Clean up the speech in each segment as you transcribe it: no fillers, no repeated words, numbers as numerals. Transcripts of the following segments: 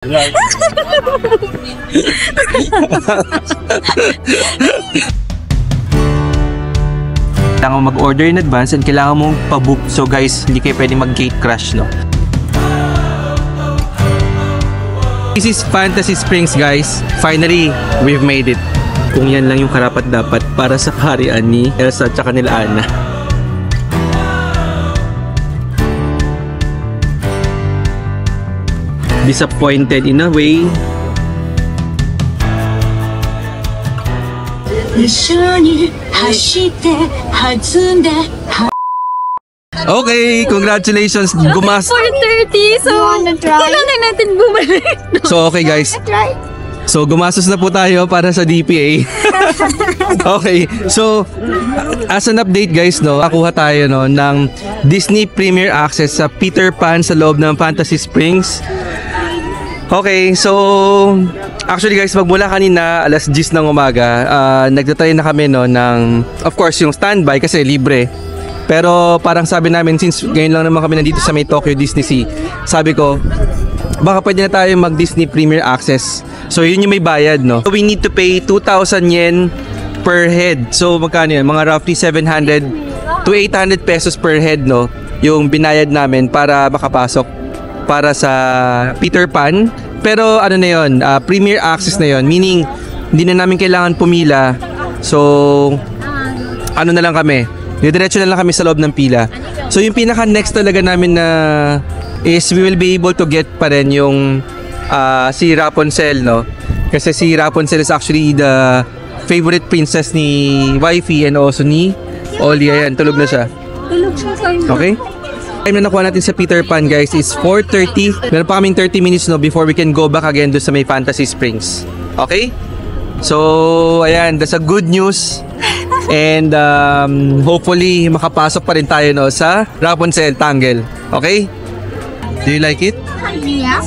Kailangan mo mag-order in advance and kailangan mong pa-book. So guys, hindi kayo pwedeng mag-gate crash, no? This is Fantasy Springs, guys. Finally, we've made it. Kung yan lang yung karapat-dapat para sa kaharian ni Elsa at saka nila Anna. Disappointed in a way. Okay, congratulations. 4:30, so kailangan natin bumalik. So okay guys. So gumastos na po tayo para sa DPA. Okay, so as an update guys, no, nakuha tayo no ng Disney Premier Access sa Peter Pan sa loob ng Fantasy Springs. Okay, so actually guys, magmula kanina alas 10 ng umaga, nagtatry na kami no ng, of course, yung standby kasi libre. Pero parang sabi namin, since ngayon lang naman kami nandito sa may Tokyo Disney Sea, sabi ko, baka pwede na tayo mag Disney Premier Access. So yun yung may bayad, no? So we need to pay 2,000 yen per head. So magkano yun? Mga roughly 700 to 800 pesos per head, no? Yung binayad namin para makapasok para sa Peter Pan. Pero ano na yun, Premier Access na yun. Meaning, hindi na namin kailangan pumila. So, ano na lang kami, diretso na lang kami sa loob ng pila. So yung pinaka next talaga namin na is we will be able to get pa rin yung si Rapunzel, no? Kasi si Rapunzel is actually the favorite princess ni Wifey and also ni Olia. Yan, tulog na siya. Tulog siya. Okay? Time na nakuha natin sa Peter Pan guys is 4:30. Meron pa kaming 30 minutes no before we can go back again doon sa may Fantasy Springs. Okay? So, ayan, that's a good news. And hopefully makapasok pa rin tayo no sa Rapunzel Tangle. Okay? Do you like it? Yeah.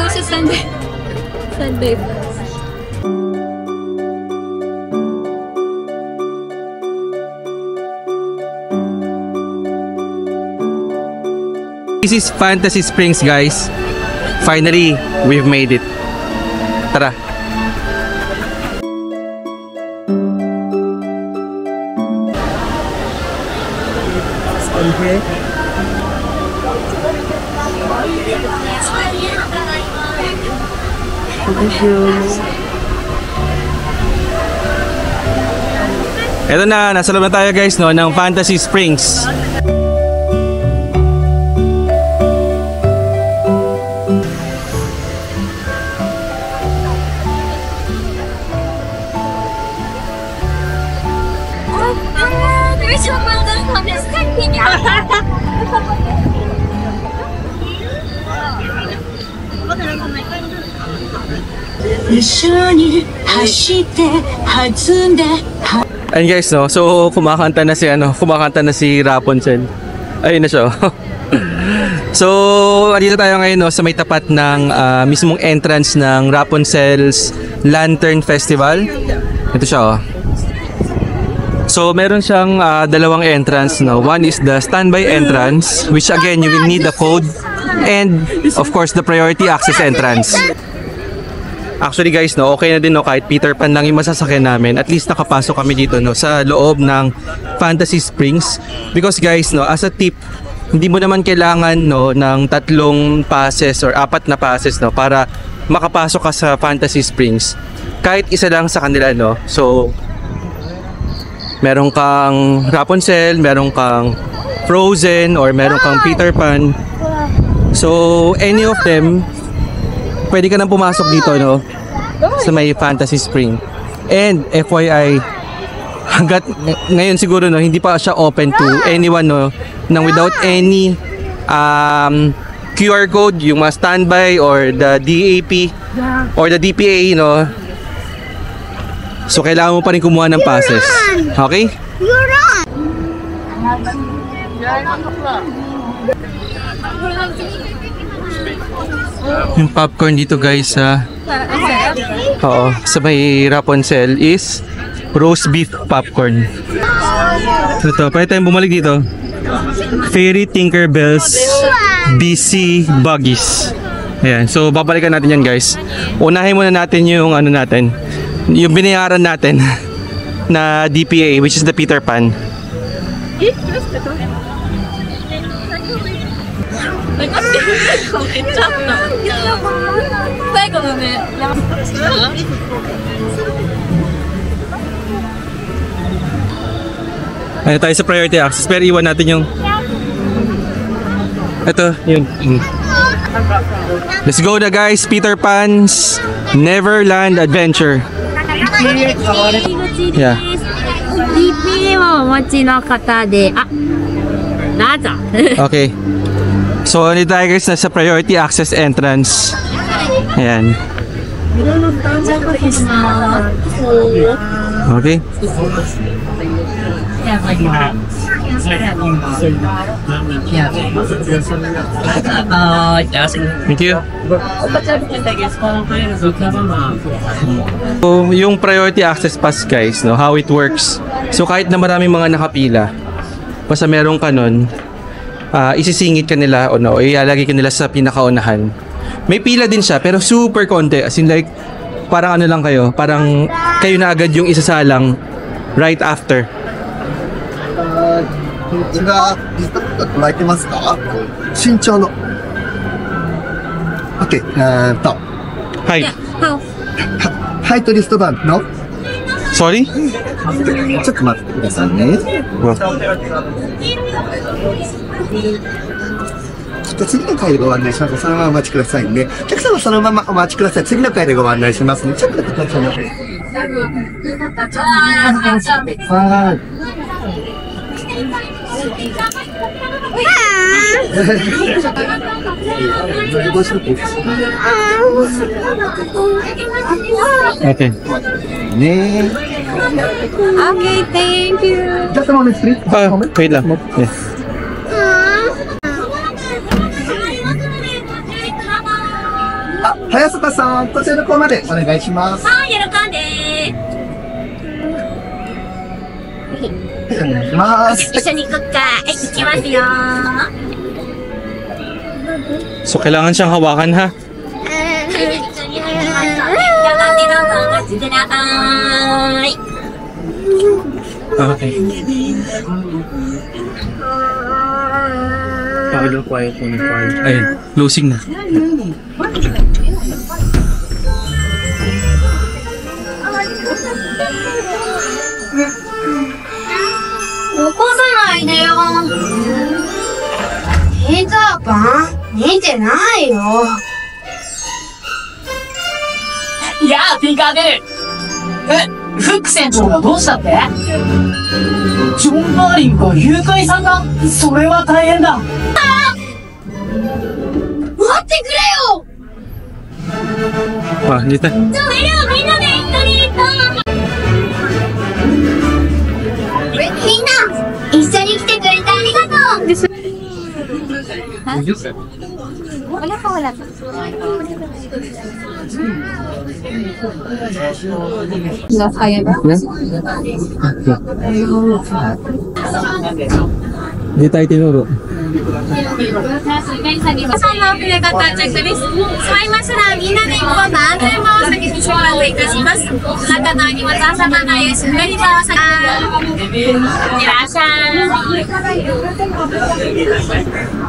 Sa Sunday. Sunday. This is Fantasy Springs, guys. Finally, we've made it. Tara. Okay. Ito na, nasa loob na tayo guys no ng Fantasy Springs. And guys, no, so kumakanta na si Rapunzel. Ayun na siya. So, andito tayo ngayon no, sa may tapat ng mismong entrance ng Rapunzel's Lantern Festival. Ito siya oh. So, meron siyang dalawang entrance no. One is the standby entrance, which again you will need a code, and of course the priority access entrance. Actually guys, no, okay na din no, kahit Peter Pan lang yung masasakyan namin. At least nakapasok kami dito no sa loob ng Fantasy Springs. Because guys, no, as a tip, hindi mo naman kailangan no ng 3 passes or 4 na passes no para makapasok ka sa Fantasy Springs. Kahit isa lang sa kanila no. So meron kang Rapunzel, meron kang Frozen, or meron kang Peter Pan. So any of them, pwede ka nang pumasok dito no sa may Fantasy Spring. And FYI, hanggat ngayon siguro no hindi pa siya open to anyone no nang without any QR code, yung mga standby or the DAP or the DPA no. So kailangan mo pa rin kumuha ng passes. Okay? Yung popcorn dito guys sa may Rapunzel is roast beef popcorn. Ito, pwede tayong bumalik dito. Fairy Tinkerbell's BC Buggies. Ayan, so babalikan natin yan guys. Unahin muna natin yung ano natin, yung binayaran natin na DPA, which is the Peter Pan. Ano tayo sa priority access, pero iwan natin yung ito, yun. Let's go na guys, Peter Pan's Neverland Adventure. Yeah. DPA をお持ちの方で、あ、どうぞ。 Okay. So, ano tayo guys, nasa priority access entrance. Ayan. Okay. Thank you. So, yung priority access pass guys, no, how it works. So, kahit na maraming mga nakapila, basta merong kanon, isisingit ka nila o no, ilalagay ka nila sa pinakaunahan. May pila din siya, pero super konti. As in like, parang ano lang kayo, parang kayo na agad yung isasalang right after. こちら、リスト捉えてますか？身長の。OK、はい。ハイトリストバンドの。Sorry? ちょっと待ってくださいね。次の回でご案内します。そのままお待ちくださいね。お客様そのままお待ちください。次の回でご案内しますね。ちょっと待ってくださいね。はい。Okay. Ne. Okay, thank you. Just a moment, please. Wait lang. Yeah. Hayasaka さん、こちらの方までお願いします。はい、喜んで。お願いします。一緒に行こっか。はい、行きますよ。 So, kailangan siyang hawakan ha? 一緒に入りましょうね。頑張ってどうぞお待ちください。 Okay. Pakilo quiet mo na quiet. Ayun, closing na. Peter Pan? 見てないよ。やあ、ティンカーベル。フック船長がどうしたって？ジョン・マーリンが誘拐さんだ。それは大変だ。待ってくれよ。 Ah, dito. それではみんなで一緒に行こう。みんな、一緒に来てくれてありがとう。 Wala pa, wala pa. Hindi tayo tinuro.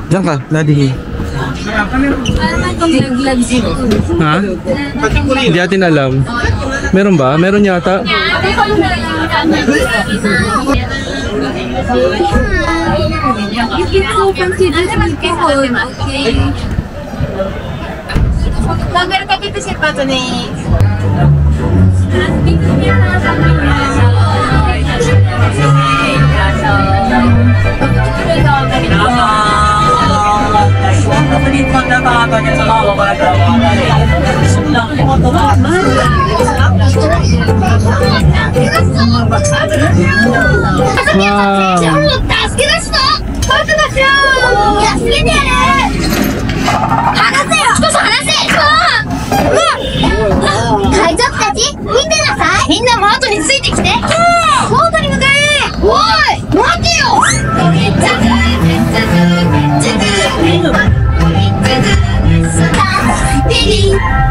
Diyan ka, Daddy. Ha? Hindi natin alam. Meron ba? Meron yata. You can open to this before, okay? Bagal ka dito si Pato ni.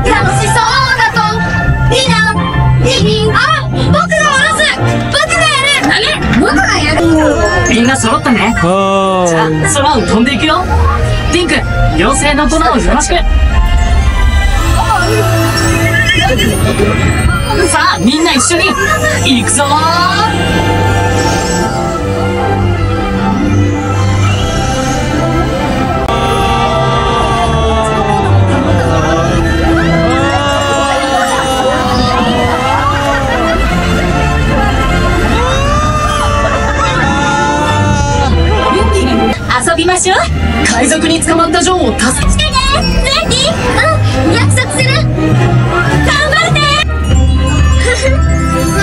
楽しそうだといいな。あ、僕が下ろす。僕がやる。僕がやる。みんな揃ったね。Oh. じゃあ空を飛んでいくよ。ピンク、妖精の粉をよろしく。さあみんな一緒に行くぞ遊びましょう。海賊に捕まったジョンを助けしてね。レディー。うん、約束する。頑張ってわ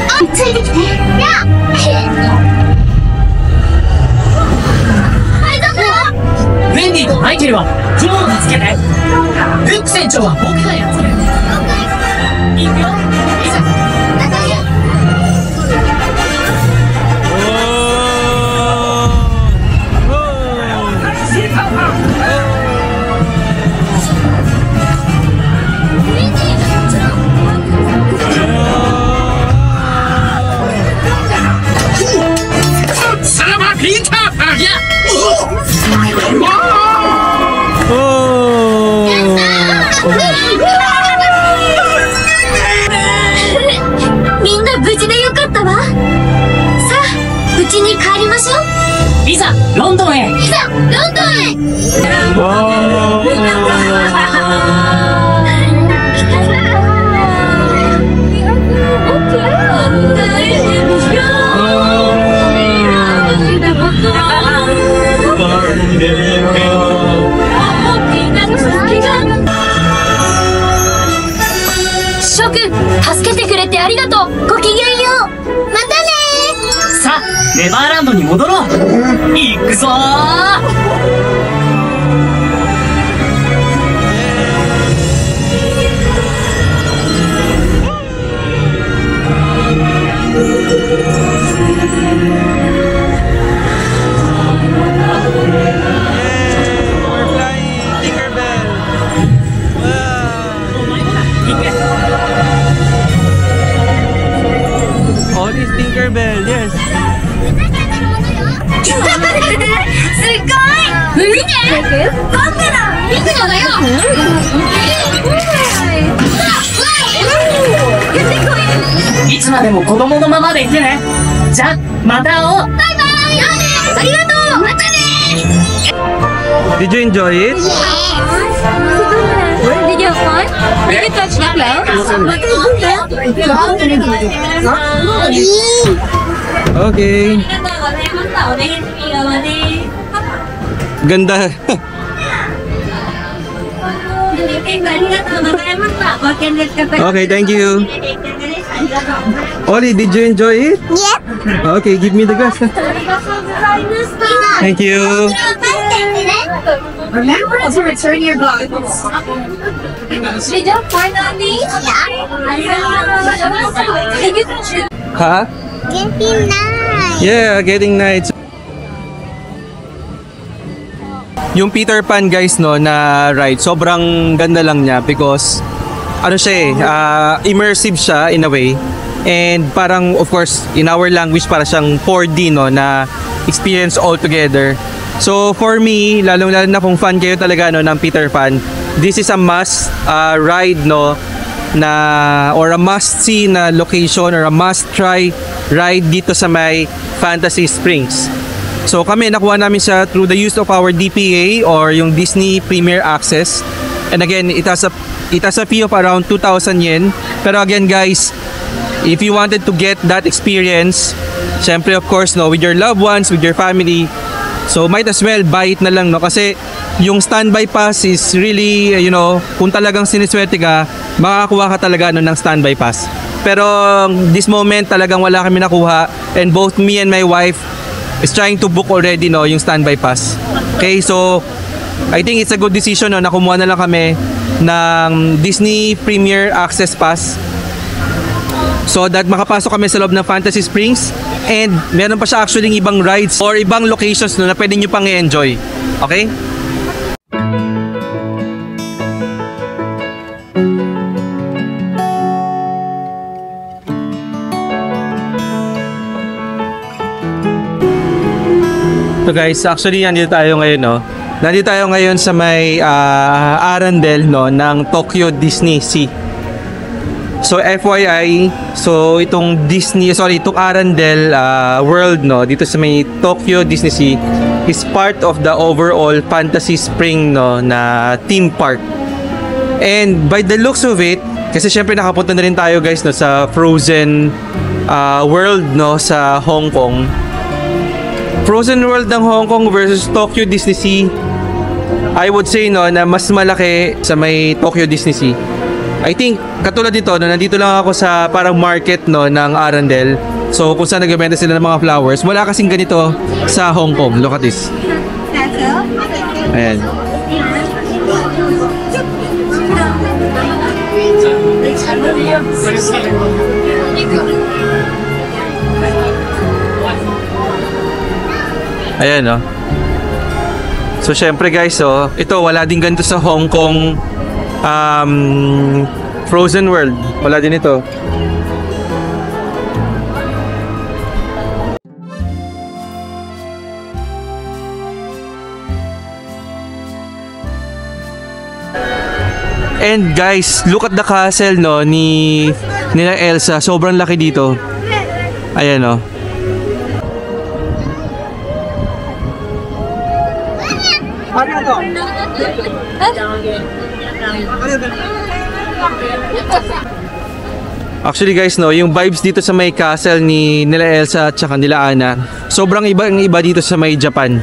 あ、ついてきて。や海賊ウェンディとマイケルはジョンを助けて。フック船長は僕がやっつける。行くよ。いざ。さらばピーターパンやみんな無事でよかったわ。さあ、うちに帰りましょう。いざロンドンへ。いざ、ロンドン諸君、助けてくれてありがとう。ごきげんよう。またね。さあネバーランドに戻ろう。行くぞOh, this Tinkerbell, yes. すっごい。見て。僕だ。いつもだよ。いつまでも子供のままでいてね。じゃあまた会おう。バイバイ。ありがとう。またね。 Did you enjoy it? Did you have fun? Did you touch the clouds? Okay. Ganda. Okay, thank you. Oli, did you enjoy it? Yep. Okay, give me the glass. Thank you. Remember to return your goggles. Did you finally? Did you touch it? Huh? Getting nice. Yeah, getting night. Yung Peter Pan guys no na ride, sobrang ganda lang niya because ano siya immersive siya in a way. And parang of course in our language para siyang 4D no na experience all together. So for me, lalong-lalo na kung fan kayo talaga no ng Peter Pan, this is a must ride no na or a must see na location or a must try ride dito sa may Fantasy Springs. So kami nakuha namin siya through the use of our DPA or yung Disney Premier Access. And again, it has a fee of around 2,000 yen. Pero again guys, if you wanted to get that experience, syempre of course no, with your loved ones, with your family, so might as well buy it na lang no kasi yung standby pass is really, you know, kung talagang siniswerte ka, makakakuha ka talaga no ng standby pass. Pero this moment talagang wala kami nakuha and both me and my wife is trying to book already no yung standby pass. Okay, so I think it's a good decision no na kumuha na lang kami ng Disney Premier Access Pass so that makapasok kami sa loob ng Fantasy Springs and meron pa siya actually ibang rides or ibang locations no na pwede nyo pang i-enjoy. Okay? So guys, actually nandito tayo ngayon, no. Nandito tayo ngayon sa may Arendelle, no, ng Tokyo Disney Sea. So FYI, so itong itong Arendelle World, no, dito sa may Tokyo Disney Sea is part of the overall Fantasy Spring, no, na theme park. And by the looks of it, kasi syempre nakapunta na rin tayo guys, no, sa Frozen World, no, sa Hong Kong. Frozen World ng Hong Kong versus Tokyo Disney Sea, I would say, no, na mas malaki sa may Tokyo Disney Sea. I think katulad dito, no, nandito lang ako sa parang market, no, ng Arendelle. So kung saan nagbebenta sila ng mga flowers, wala kasing ganito sa Hong Kong. Look at this. Ayan. Ayan, no. So syempre guys, ito wala din ganito sa Hong Kong Frozen World. Wala din ito. And guys, look at the castle, no, nila Elsa. Sobrang laki dito. Ayan, no. Actually guys, no, yung vibes dito sa may castle nila Elsa at saka nila Anna, sobrang iba dito sa may Japan.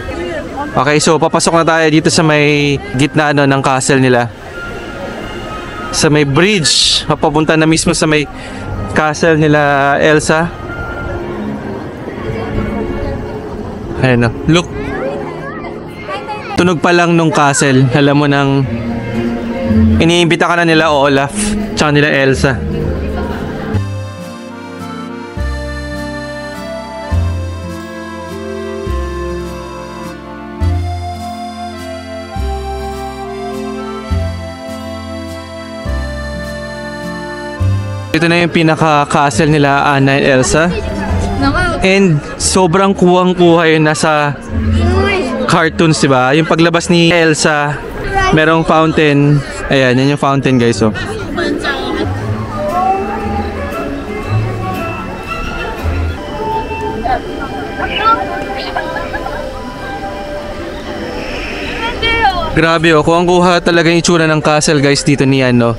Okay, so papasok na tayo dito sa may gitna, no, ng castle nila. Sa may bridge, papunta na mismo sa may castle nila Elsa. Ayan, no. Look. Tunog pa lang nung castle, alam mo nang iniimbita ka na nila Olaf tsaka nila Elsa. Ito na yung pinaka-castle nila Anna and Elsa. And sobrang kuwang-kuha yun, nasa cartoons, diba? Yung paglabas ni Elsa, merong fountain. Ayan, yan yung fountain guys, oh. Grabe, oh. Kuwang-kuha talaga yung itsura ng castle guys dito ni ano,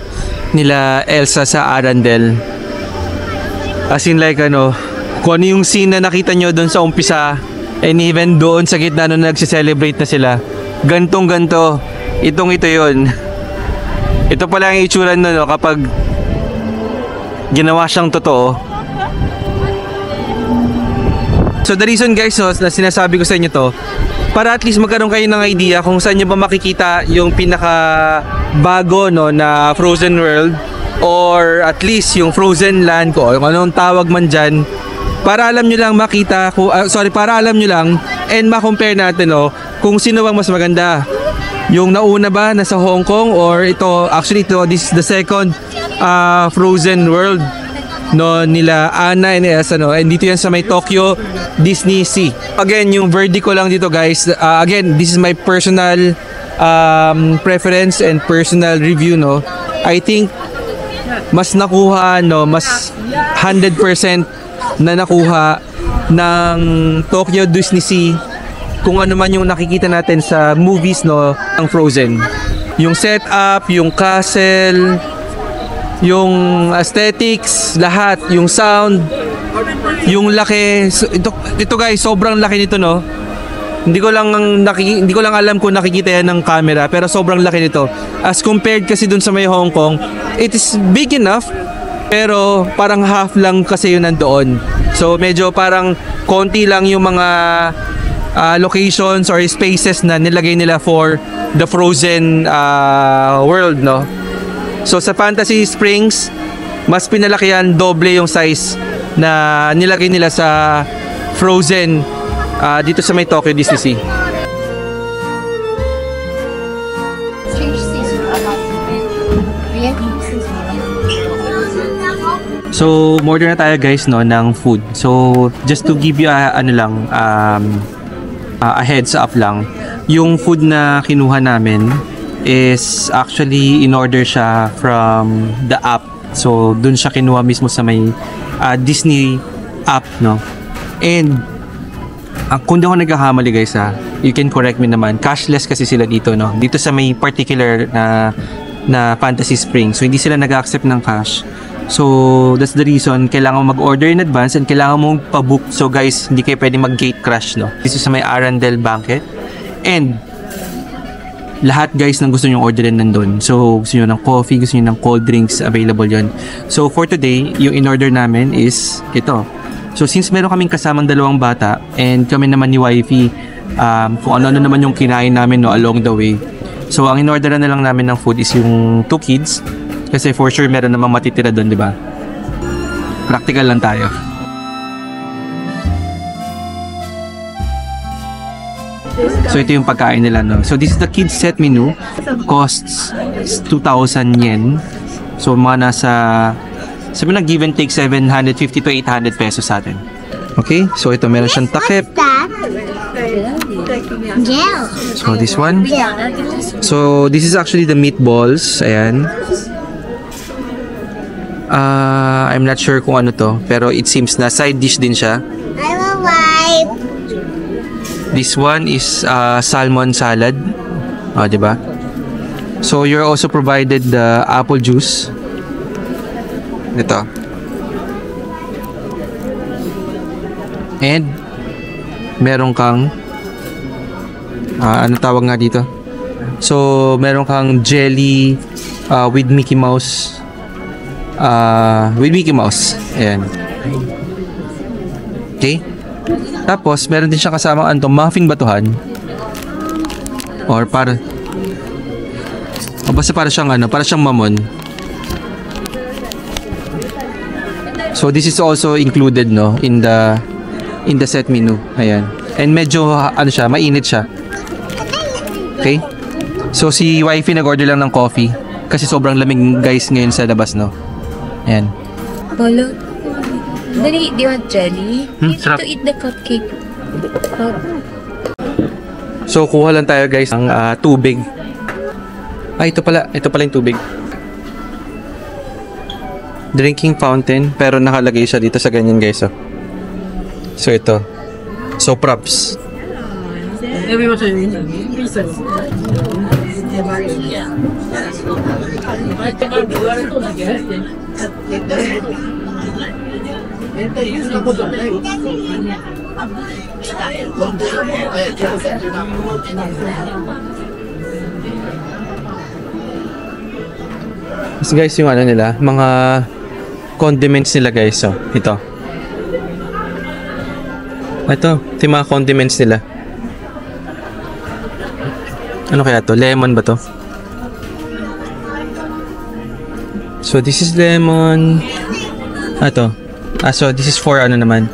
nila Elsa sa Arendelle. As in like ano, kung ano yung scene na nakita nyo doon sa umpisa, and even doon sa gitna nung nagsi-celebrate na sila, gantong-ganto, ito yun. Ito pala ang itsura nun, no, kapag ginawa siyang totoo. So the reason guys, no, na sinasabi ko sa inyo to, para at least magkaroon kayo ng idea kung saan nyo ba makikita yung pinaka bago, no, na Frozen World, or at least yung Frozen Land ko, kung anong tawag man dyan, para alam nyo lang makita, para alam nyo lang and ma-compare natin, no, kung sino bang mas maganda. Yung nauna ba nasa Hong Kong, or ito, actually ito, this is the second Frozen World, no, nila Anna and Elsa, no, and dito yan sa may Tokyo Disney Sea. Again, yung verdict ko lang dito guys, again, this is my personal preference and personal review, no. I think mas nakuha, no, mas 100% na nakuha ng Tokyo Disney Sea kung ano man yung nakikita natin sa movies, no, ang Frozen. Yung setup, yung castle, yung aesthetics, lahat, yung sound, yung laki. So, ito guys, sobrang laki nito, no. Hindi ko lang alam kung nakikita yan ng camera, pero sobrang laki nito. As compared kasi dun sa may Hong Kong, it is big enough, pero parang half lang kasi yun nandoon. So medyo parang konti lang yung mga locations or spaces na nilagay nila for the Frozen world, no. So sa Fantasy Springs, mas pinalakihan, doble yung size na nilagay nila sa Frozen dito sa may Tokyo Disney Sea. So, order na tayo guys, no, ng food. So, just to give you ano lang, a heads up lang. Yung food na kinuha namin is actually in order siya from the app. So, dun siya kinuha mismo sa may Disney app, no? And kung di ako nagkakamali guys you can correct me naman, cashless kasi sila dito, no? Dito sa may particular na Fantasy Springs. So, hindi sila nag-accept ng cash. So, that's the reason kailangan mo mag-order in advance and kailangan mong pa-book. So, guys, hindi kayo pwede mag-gate crash, no? Dito sa may Arundel Banquet. And, lahat guys ng gusto nyong orderin nandun. So, gusto nyo ng coffee, gusto nyo ng cold drinks, available yon. So, for today, yung in-order namin is ito. So, since meron kaming kasamang dalawang bata and kami naman ni wifey, kung ano-ano naman yung kinain namin, no, along the way. So, ang in-orderan na lang namin ng food is yung 2 kids. Kasi for sure, meron namang matitira doon, di ba? Practical lang tayo. So, ito yung pagkain nila, no? So, this is the kids set menu. Costs 2,000 yen. So, mga nasa, sabi na give and take 750 to 800 pesos sa atin. Okay? So, ito, meron siyang takip. So, this one. So, this is actually the meatballs. Ayan. I'm not sure kung ano to, pero it seems na side dish din siya. This one is salmon salad. Diba? So, you're also provided the apple juice. Ito. And meron kang ano tawag nga dito? So, meron kang jelly with Mickey Mouse. Ayan. Okay? Tapos, meron din siya kasama muffin batuhan. Or para basta para siyang para siyang mamon. So, this is also included, no, in the set menu. Ayan. And medyo siya, mainit siya. Okay? So, si wifey nag-order lang ng coffee kasi sobrang lamig guys ngayon sa labas, no. Ayan. Bolo. Dali, do you want jelly? You need sarap. to eat the cupcake. So, kuha lang tayo guys ng tubig. Ito pala yung tubig. Drinking fountain, pero nakalagay siya dito sa ganyan guys, oh. So, ito. So, props. So guys, yung nila, mga condiments nila guys, so ito yung mga condiments nila. Ano kaya to? Lemon ba to? So this is lemon. So this is for naman.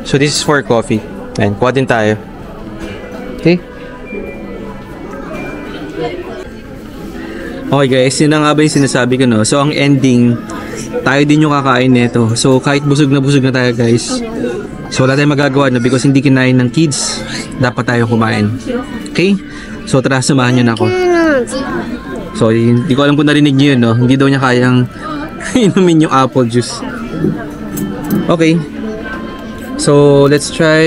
So this is for coffee. Ayan, kuha din tayo. Okay. Okay guys, yun na nga ba yung sinasabi ko, no? So ang ending, tayo din yung kakain nito. So kahit busog na tayo guys. So wala tayong magagawa na because hindi kinain ng kids, dapat tayo kumain. Okay? So tara, samahan nyo na ako. So hindi ko alam kung narinig nyo yun, no? Hindi daw niya kayang inumin yung apple juice. Okay. So let's try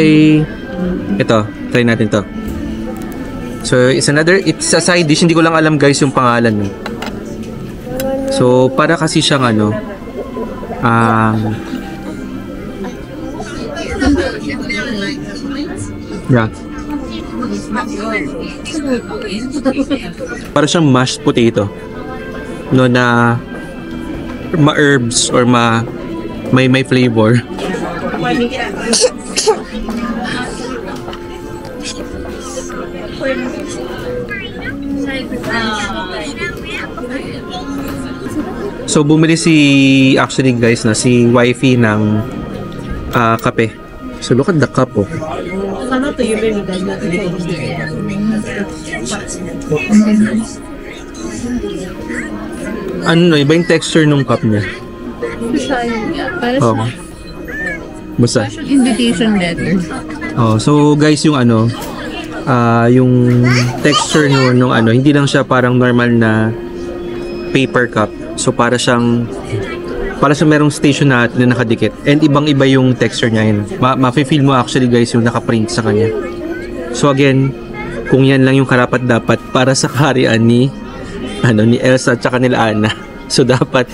ito. Try natin to. So it's a side dish. Hindi ko lang alam guys yung pangalan. So para kasi siyang yeah. Para siyang mashed potato. No, na ma-herbs or may flavor. So bumili actually guys si wifey ng kape. So look at the cup, oh. Iba yung texture ng cup niya. Oh. Basta invitation letter. Oh, so guys, yung yung texture nung ano, hindi lang siya parang normal na paper cup. So para siyang merong station na nakadikit. And ibang-iba yung texture niya yun. Ma-feel mo actually guys yung nakaprint sa kanya. So again, kung yan lang yung karapat-dapat para sa kaharian ni Elsa at saka nila Anna. So dapat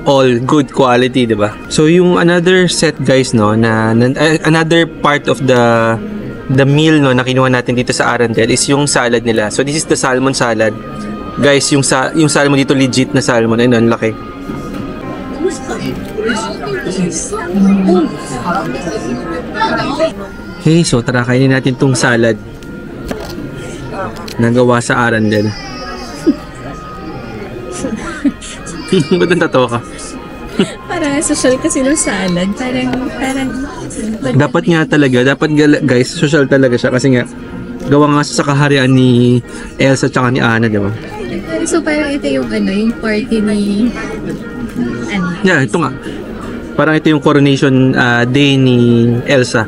all good quality, 'di ba? So yung another set guys another part of the meal na kinuha natin dito sa Arendelle is yung salad nila. So this is the salmon salad. Guys, yung salmon dito legit na salmon. Ayun, ang laki. Okay, so tara kainin natin tong salad na gawa sa Arendelle. Ba't natatawa ka? Parang social kasi ng salad. Parang Dapat nga talaga, guys, social talaga siya kasi nga gawa nga sa kaharian ni Elsa at ni Anna, di ba? So parang ito yung yung party ni Yeah, ito nga. Parang ito yung coronation day ni Elsa.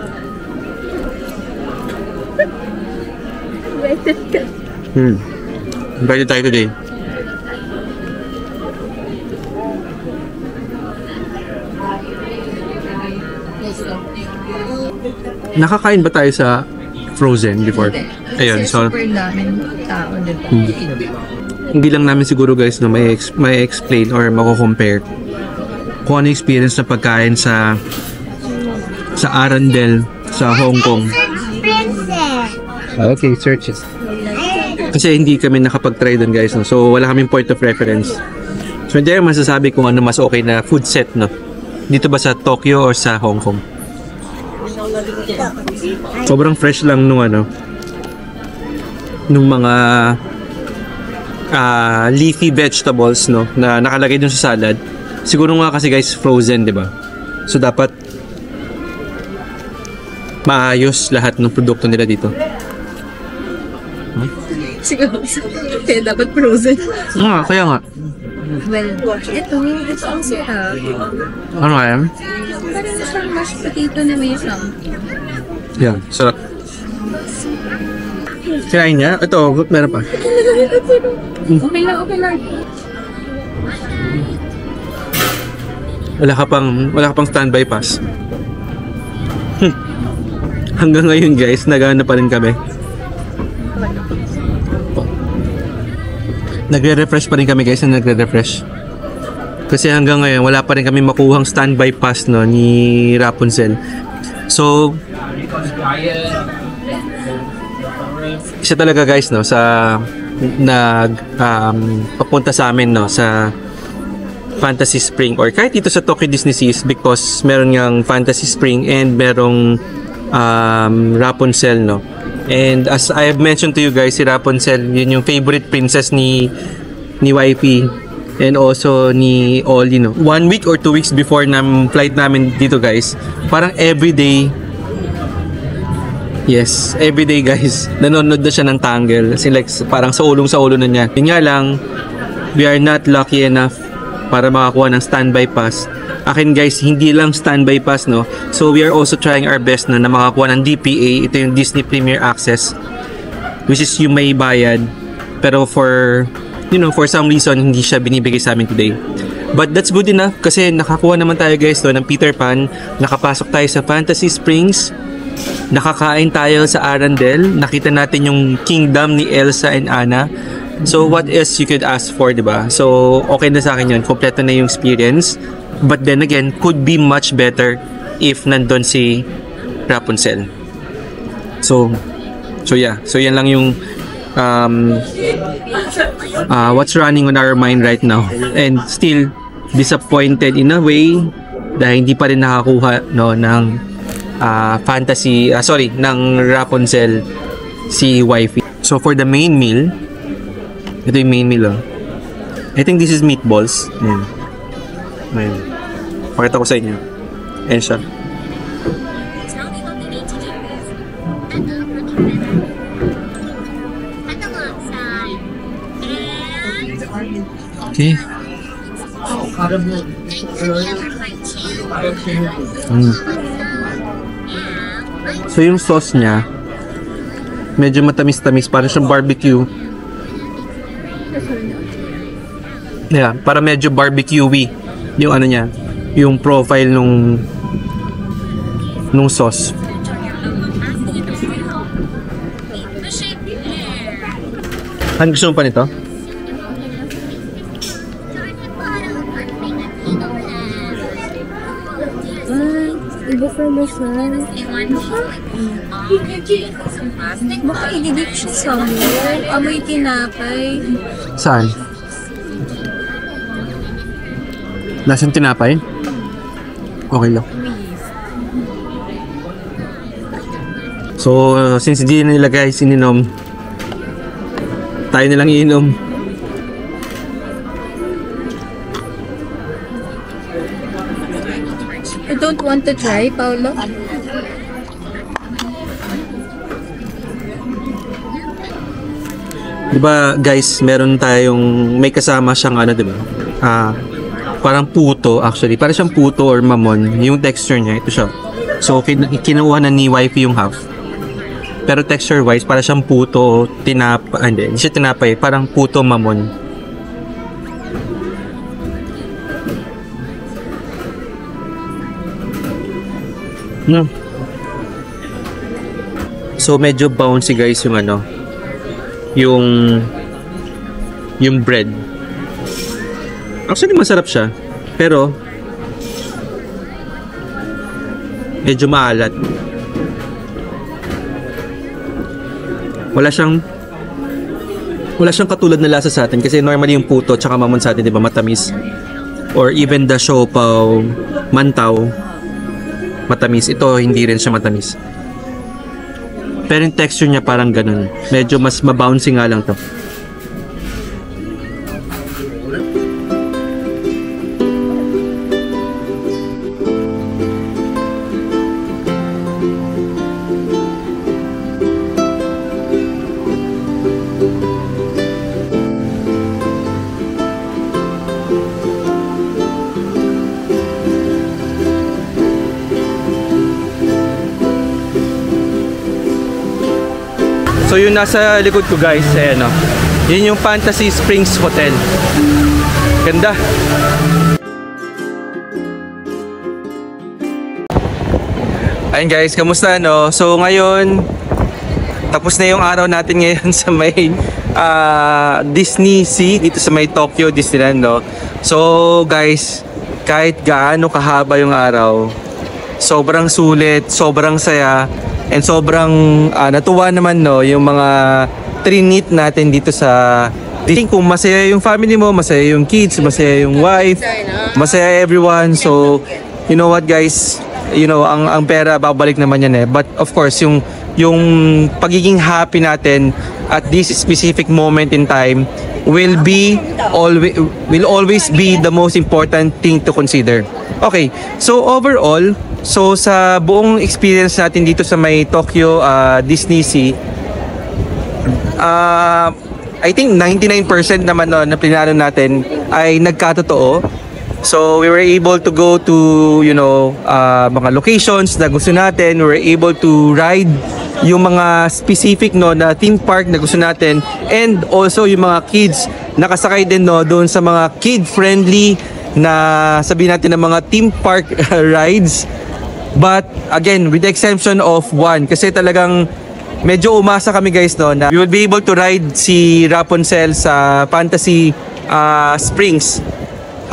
Invited tayo today. Nakakain ba tayo sa Frozen before? Ayun, so super daming tao, diba? hindi lang namin siguro guys may explain or mako-compare kung ano experience na pagkain sa Arendelle sa Hong Kong. Okay, search it. Kasi hindi kami nakapag-try doon guys, no? So wala kaming point of reference. So hindi rin masasabi kung ano mas okay na food set, no? Dito ba sa Tokyo or sa Hong Kong? Sobrang fresh lang nung mga leafy vegetables, no, na nakalagay dun sa salad. Siguro nga kasi guys frozen, di ba? So dapat maayos lahat ng produkto nila dito. Siguro, kaya dapat frozen. Kaya nga. Well, ito ang sarap. Ano nga yan? Parang siyang mashed potato na may something. Yan, sarap. Kinain niya? Ito, meron pa. Okay lang. Wala ka pang standby pass. Hanggang ngayon guys, naghahanap pa rin kami. Nagre-refresh pa rin kami guys, nagre-refresh. Kasi hanggang ngayon, wala pa rin kami makuhang standby pass, no, ni Rapunzel. So, isa talaga guys, no, sa papunta sa amin, no, sa Fantasy Spring or kahit dito sa Tokyo Disney Seas because meron ngang Fantasy Spring and merong Rapunzel, no. And as I have mentioned to you guys, si Rapunzel, yun yung favorite princess ni YP and also ni Ollie, no. 1 week or 2 weeks before flight namin dito guys, parang everyday guys, nanonood na siya ng Tangle. Kasi like, parang sa ulo na niya. Yun nga lang, we are not lucky enough para makakuha ng standby pass. Akin guys, hindi lang standby pass, no. So we are also trying our best na makakuha ng DPA. Ito yung Disney Premier Access, which is yung may bayad. Pero for some reason, hindi siya binibigay sa amin today. But that's good enough kasi nakakuha naman tayo guys, no, ng Peter Pan. Nakapasok tayo sa Fantasy Springs. Nakakain tayo sa Arendelle. Nakita natin yung kingdom ni Elsa and Anna. So what else you could ask for, diba? So okay na sa akin yun. Kompleto na yung experience. But then again, could be much better if nandun si Rapunzel. So yeah. So yan lang yung what's running on our mind right now. And still disappointed in a way dahil hindi pa rin nakakuha, no, ng ng Rapunzel si wifey. So for the main meal, ito yung main meal, oh. I think this is meatballs. Ayan. Pakita ko sa inyo. Ayan siya. Okay. So yung sauce niya, Medyo matamis-tamis, para siyang barbecue. Yeah, para medyo barbecue-y yung ano niya, yung profile nung sauce. Ano gusto mo pa nito? Iba pa mo siya. Baka ididip siya sa mo. Amoy tinapay. Saan? Lasang tinapay? Okay lang. So, since hindi na nila guys ininom, tayo nilang iinom. I don't want to try, Paolo. Diba guys, meron tayong, may kasama siyang ano, diba? Parang puto actually. Parang siyang puto or mamon. Yung texture niya, ito siya. So, kinuha na ni wifey yung half. Pero texture wise, parang siyang puto, hindi siya tinapay. Parang puto mamon. No. So, medyo bouncy guys yung ano, yung bread. Actually masarap siya, pero medyo maalat. Wala siyang katulad na lasa sa atin kasi normally yung puto tsaka mamon sa atin, 'di ba, matamis. Or even the siopaw, mantaw, matamis. Ito hindi rin siya matamis. Pero yung texture niya parang ganun. Medyo mas mabouncy nga lang to. So yung nasa likod ko guys, ayan o. Yun yung Fantasy Springs Hotel. Ganda. Ayun guys, kamusta no? So ngayon, tapos na yung araw natin ngayon sa may Disney Sea, dito sa may Tokyo Disneyland no. So guys, kahit gaano kahaba yung araw, sobrang sulit, sobrang saya. And sobrang natuwa naman no yung mga trinit natin dito sa Disney. Kung masaya yung family mo, masaya yung kids, masaya yung wife, masaya everyone. So you know what guys, you know ang pera babalik naman yan eh. But of course yung pagiging happy natin at this specific moment in time will always be the most important thing to consider. Okay, so overall, so sa buong experience natin dito sa may Tokyo Disney Sea, I think 99% naman na plinano natin ay nagkatotoo. So we were able to go to, you know, mga locations na gusto natin. We were able to ride yung mga specific no na theme park na gusto natin, and also yung mga kids nakasakay din no doon sa mga kid friendly na sabihin natin ng mga theme park rides. But again, with the exemption of one, kasi talagang medyo umasa kami guys no na we will be able to ride si Rapunzel sa Fantasy Springs.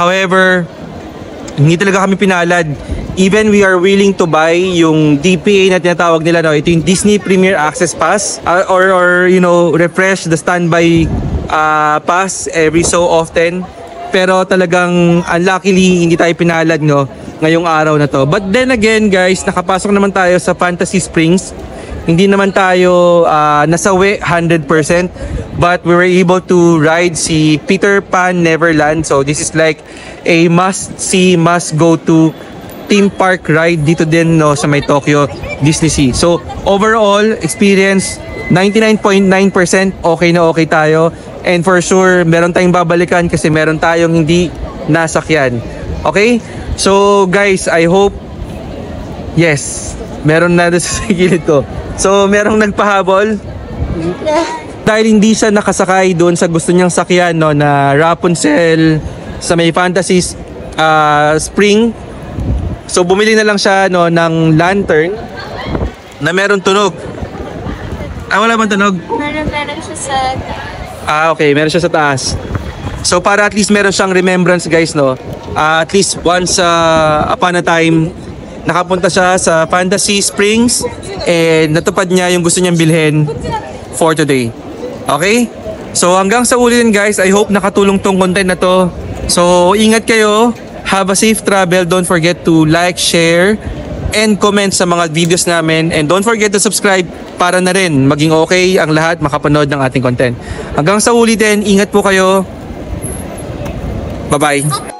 However, hindi talaga kami pinalad. Even we are willing to buy yung DPA na tinatawag nila no, ito yung Disney Premier Access Pass, or you know, refresh the standby pass every so often. Pero talagang unluckily hindi tayo pinalad no ngayong araw na to. But then again guys, nakapasok naman tayo sa Fantasy Springs. Hindi naman tayo nasawi 100%, but we were able to ride si Peter Pan Neverland. So this is like a must see, must go to theme park ride dito din no sa may Tokyo Disney Sea. So overall experience 99.9% okay na okay tayo. And for sure, meron tayong babalikan kasi meron tayong hindi nasakyan. Okay? So guys, I hope, yes, meron na sa gilid ko. So merong nagpahabol. Dahil hindi siya nakasakay doon sa gusto niyang sakyan, no, na Rapunzel sa may Fantasy Spring. So bumili na lang siya, no, ng lantern na meron tunog. Wala bang tunog? Meron siya sa... Okay, meron siya sa taas. So para at least meron siyang remembrance, guys, no. At least once upon a time nakapunta siya sa Fantasy Springs and natupad niya yung gusto niyang bilhin for today. Okay? So hanggang sa uli din, guys. I hope nakatulong tong content na to. So ingat kayo. Have a safe travel. Don't forget to like, share, and comment sa mga videos namin. And don't forget to subscribe para na rin maging okay ang lahat makapanood ng ating content. Hanggang sa uli din. Ingat po kayo. Bye-bye.